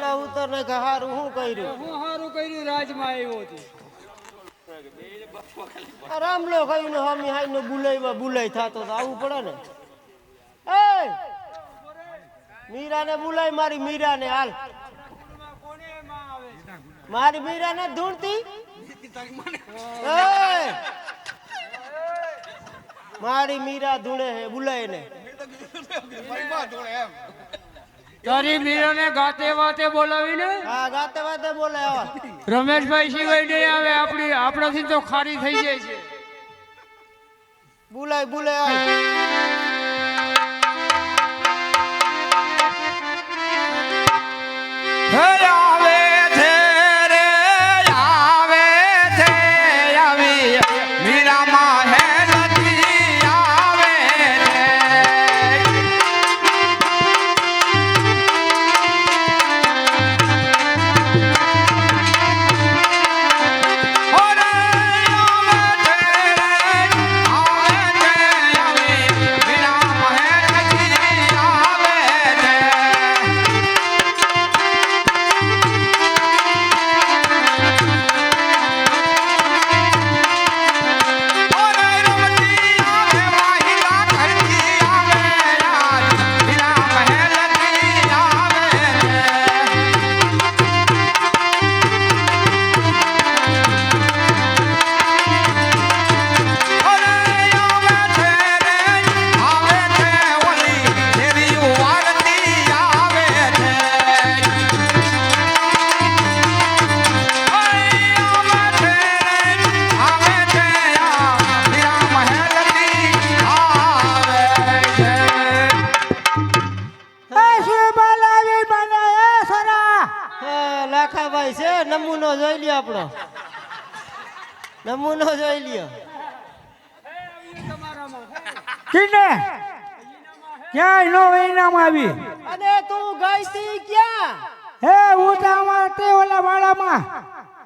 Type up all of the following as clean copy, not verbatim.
રાજમાં ઉતર ને કે હારું શું કર્યું? હું હારું કર્યું રાજમાં આવ્યો છું. રામલો ખાઈને હમી હાઈને બુલાઈ થતો તો આવું પડે ને. એ મીરાને બુલાઈ, મારી મીરાને હાલ. મારી મીરાને ધૂણતી. મારી મીરા ધૂણે હે, બુલાય ને. તારી મીરાને ગાતે વાતે બોલાવીને? હા, ગાતે વાતે બોલાય. રમેશભાઈ સિવાય નહીં આવે. આપણાથી તો ખારી થઈ જાય છે. બુલાય બુલાય. લાખાભાઈ છે, નમૂનો જોઈ લ્યો આપણો. નમૂનો જોઈ લ્યો. કિને ક્યાંય નો ઇનામ આવી. અને તું ગઈ તી ક્યાં? હે હું તો અમારા તે ઓલા વાડામાં.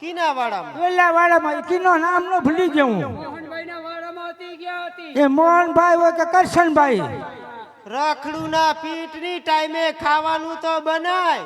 કીના વાડામાં? ઓલા વાડામાં. કિનો નામ નો ભૂલી ગયો હું. મોહનભાઈના વાડામાં હતી, ક્યાં હતી? એ મોહનભાઈ હોય કે કરશનભાઈ? રખડું ના પીઠની ટાઈમે ખાવાનું તો બનાય.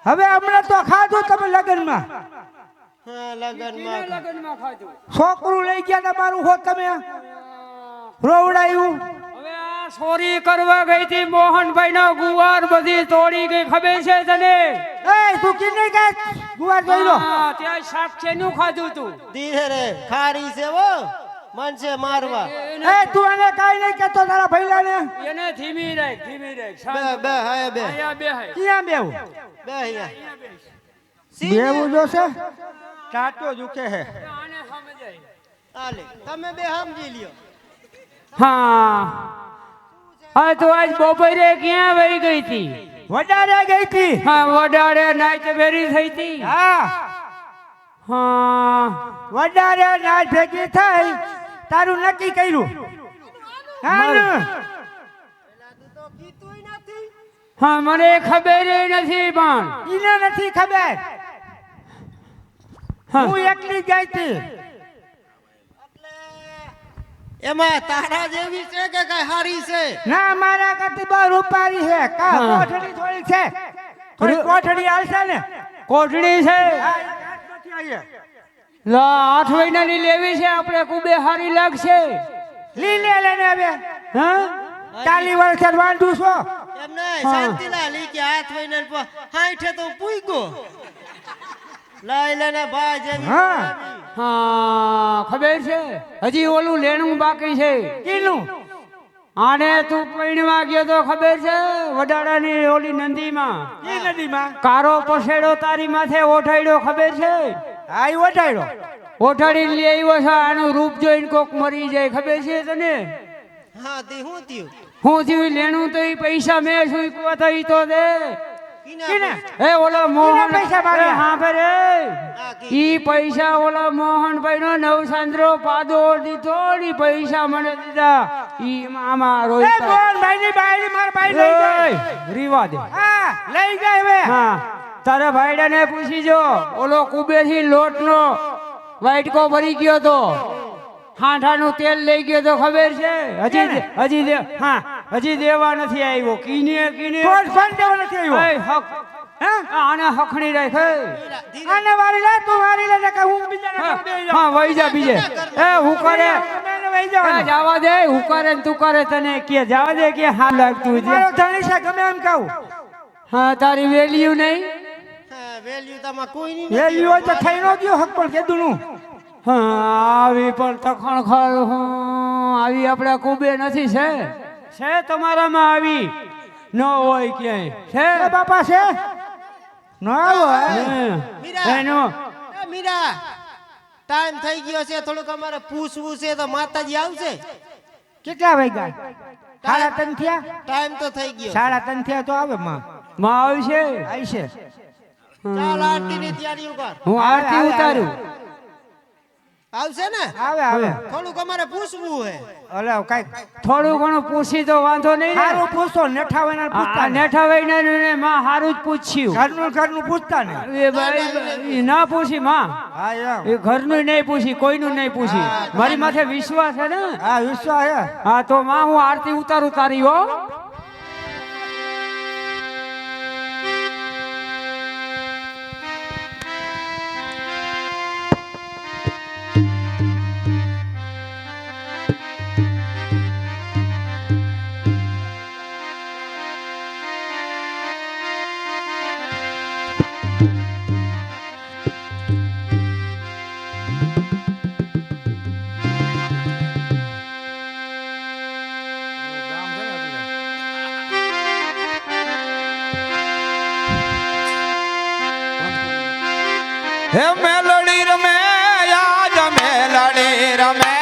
હવે હમણાં તો ખાધું તમે લગનમાં. હા, લગનમાં ખાધું. છોકરું લઈ ગયા તમારું હો તમે રોવડાયું. હવે આ ચોરી કરવા ગઈ હતી મોહનભાઈ ના ગુવાર બધી તોડી ગઈ, ખબર છે તને? એ તું કિને કે ગુવાર જોઈ લો. ત્યાં શાક છે નું ખાધું તું? ધીરે રે, ખારી છે વો, મન છે મારવા. એ તું એને કાઈ નહીં કેતો તારા ભઈલાને? એને ધીમી રાખ, ધીમી રાખ. બે હાય બે. અહીંયા બે હાય. ક્યાં બેવું? બે અહીંયા. બેવું જોશે? ટાટો દુખે હે. આને સમજાય. આલે તમે બે સમજી લ્યો. હા તો આજ બપોરે ક્યાં વહી ગઈ હતી? વડારે ગઈ હતી. હા, વડારે નાઈટ ભેરી થઈ હતી. હા હા, વડારે નાચ ભેગી થઈ તારું નક્કી કર્યું. હા ને? હા મને ખબર નથી પણ ઈને નથી ખબર. હું એકલી ગઈ હતી. એમાં તારા જેવી છે કે કઈ હારી છે? ના મારા કરતી બહુ રૂપારી છે. કા કોઠડી થોડી છે. થોડી કોઠડી આવશે ને? કોટડી છે. હા, એક હાથમાંથી આવીએ. લા 8 મહિનાની લેવી છે આપણે, કુબે હારી લાગશે. લીલે લેને આવે. હા, 40 વર્ષ વાંધું છો. એમ નહીં, શાંતિલાલ ઈ કે હાથ વઈને હાઈઠે તો પૂગ્યો. લઈ લેને ભાઈ જેવી. હા. હા ખબર છે. હજી ઓલું લેણું બાકી છે. કીનું? આને તું પૈણવા ગયો તો ખબર છે? વડાડાની ઓલી નંદીમાં ઈ નદીમાં કારો પસેડો તારી માથે ઓઠાડ્યો, ખબર છે? આ ઓઢાડ્યો. ઓઠાડીને લઈ આવ્યો છે. આનું રૂપ જોઈને કોક મરી જાય, ખબર છે તને? હા, તે હું થયું? હું થયું લેણું તો ઈ પૈસા મેં શું તો ઈ તો દે. કીના એ ઓલો મોહન પૈસા માગ્યા? હા ફેરે હા, ઈ પૈસા ઓલા મોહનભાઈ નો નવસાંદ્રો પાદો દીધો, ઈ પૈસા મને દીધા. ઈ મામા એ રોહિત મોહનભાઈ ની બાયડી માર બાઈ લઈ જાય. રીવા દે. હા લઈ જાય હવે. હા, તારા ભાઈડા ને પૂછી જો. ઓલો કુબે થી લોટ નો વાઇટકો ભરી ગયો તો, હાંઠાનું તેલ લઈ ગયો તો, ખબર છે? હજી દેવા નથી આવ્યો. કીને કોણ ફોન દેવા નથી આવ્યો? એ હક હે આને હખણી રાખ હે. મીરા, ધીરે. આને વારી લે તું વારી લે કે હું બીજાને હા, કરી દઈ હા વહી જા બીજે એ હું કરે તમે વહી એ જાવ જાવા દે હું કરે ને તું કરે તને કે જાવા દે કે હા લાગતું છે મારો ધણી છે ગમે એમ કહું હા તારી વેલ્યુ નહીં હા, વેલ્યુ તમારે કોઈ નહીં વેલ્યુ હોય તો થઈ નો ગયો હક પણ કીધું નું હા આવી પણ તખણ ખર આવી આપણા કુબે નથી છે તમારામાં આવી ન હોય ક્યાંય છે એ બાપા છે ન હોય મીરા. એનો એ મીરા, ટાઈમ થઈ ગયો છે, થોડુંક અમારે પૂછવું છે તો માતાજી આવશે. કેટલા વાગ્યા સાડા ત્રણ થયા ટાઈમ તો થઈ ગયો. સાડા ત્રણ થયા તો આવે માં માં આવશે આવશે ચાલ આરતીની તૈયારીઓ કર. હું આરતી આવે, ઉતારું આવશે ને? આવે આવે થોડુંક અમારે પૂછવું હે. અલે કઈક થોડું ઘણું પૂછી તો વાંધો નહીં ને સારું પૂછો નેઠા હોય આ પૂછતા ને નેઠા વૈના ને માં હારું જ પૂછ્યું ઘરનું પૂછતા ને એ ભાઈ ના પૂછી માં હા એમ એ ઘરનું નહીં પૂછી કોઈનું નહીં પૂછી મારી માથે વિશ્વાસ છે ને હા વિશ્વાસ હે હા તો માં હું આરતી ઉતારું તારી હો હે મેલડી રમે આજ મેલડી રમે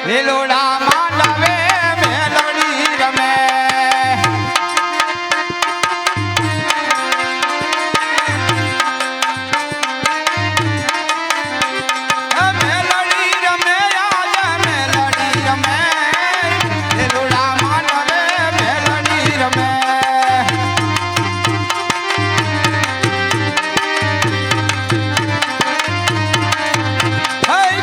લીલોડા માંડવે મેલડી રમે હે મેલડી રમે આજ મેલડી રમે લીલોડા માંડવે મેલડી રમે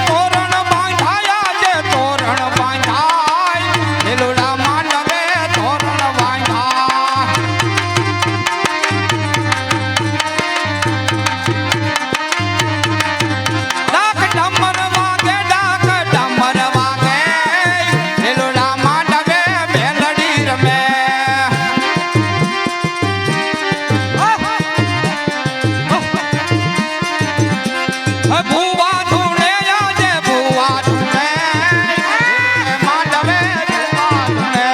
તોરણ બાંધાયા છે તોરણ બાંધાય લીલોડા માંડવે તોરણ બાંધાય ડાક ડમર વાગે લીલોડા માંડવે મેલડી રમે ભુવા ધૂણે આજે ભુવા ધૂણે માંડવે ભુવા ધૂણે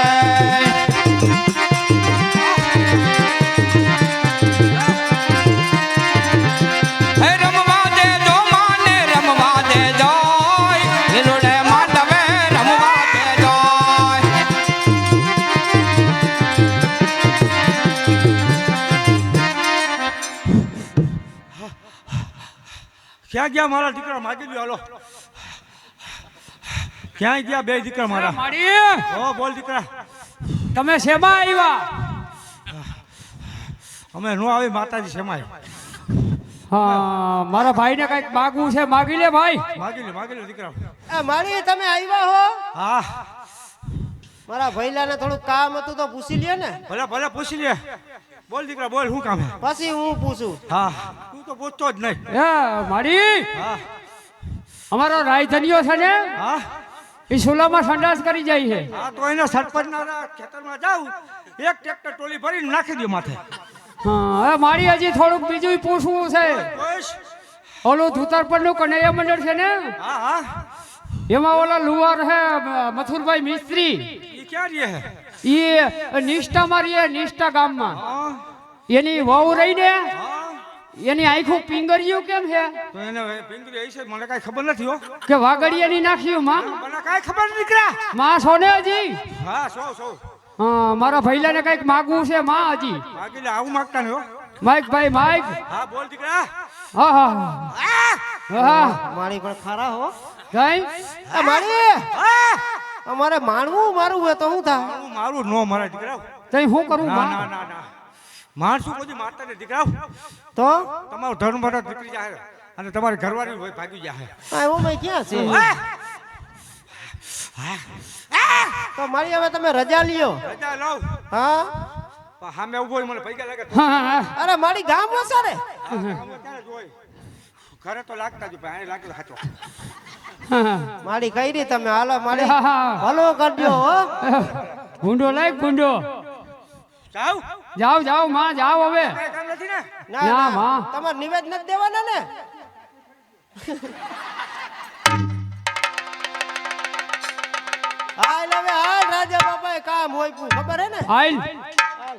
હે રમવા દેજો માને રમવા દેજો લીલોડે માંડવે રમવા દેજો ક્યાં ગયા મારા દીકરા માગી લ્યો હાલો ક્યાં ગયા બે દીકરા મારા માડી ઓ બોલ દીકરા તમે શેમાં આવ્યા અમે નો આવી માતાજી સેમાય હા મારા ભાઈને કઈક માગવું છે માગી લે ભાઈ માગી લે દીકરા એ મારી, તમે આવ્યા હો? હા મારા ભૈલાને થોડું કામ હતું તો પૂછી લ્યો ને. ભલે ભલે પૂછી લે બોલ દીકરા બોલ શું કામ હે પછી હું પૂછું. હા તું તો પૂછતો જ નહીં એ માડી હા અમારો રાયધનિયો છે ને હા એ સુલામાં સંડાસ કરી જાય છે હા તો એને સરપંચના ખેતરમાં જાઉં એક ટ્રેક્ટર ટોલી ભરીને નાખી દો માથે હા એ માડી હજી થોડુંક બીજું પૂછવું છે બસ ઓલું ધુતરપડનું કનૈયા મંડળ છે ને હા હા એમાં ઓલા લુવાર હે મથુરભાઈ મિસ્ત્રી એ ક્યાં રહે હે એ નિષ્ઠા મારી નિષ્ઠા ગામમાં હા એની વહુ રહી ને હા એની આખું પિંગરિયું કેમ છે તો એને પિંગરી હશે મને કાંઈ ખબર નથી હો કે વાગડિયાની નાખ્યું માં મને કાંઈ ખબર નથી દીકરા માં સોને હજી હા સૌ હા મારા ભૈલાને કઈક માગવું છે માં હજી માગી લે આવું માગતા ને હો માઈક ભાઈ માઈક હા બોલ દીકરા હા હા હા મારી પણ ખરા હો. કઈ એ મારી, અમારે માનવું મારું હોય તો હું થાય? મારું નો મારા દીકરા તઈ હું કરું ના માં ના ના ના મારશું કોઈ મારતા ને દીકરા તો તમારો ધર્મ ભરો દીકરી જાય અને તમારી ઘરવાળી હોય ભાગી જાય આ એવું મેં ક્યાં છે? તો મારી હવે તમે રજા લ્યો. રજા લઉં હા, સામે ઉભો હોય મને પૈસા લાગે હા હા અરે મારી ગામ વસે ને ત્યારે જોઈ ઘરે તો લાગતા જ પણ અહીં લાગે સાચો હા મારી કઈ રી તમે હાલો મારી હા, હા. ભલો કરજો હો ભૂંડો લાગ ભૂંડો જાવ જાઓ જાઓ માં જાઓ હવે કઈ કામ નથી ને ના ના, ના માં. તમારે નિવેદ નથી દેવાના ને હાલ હવે હાલ રાજા બાપા કામ હોય પૂ ખબર હે ને આઈલ હાલ.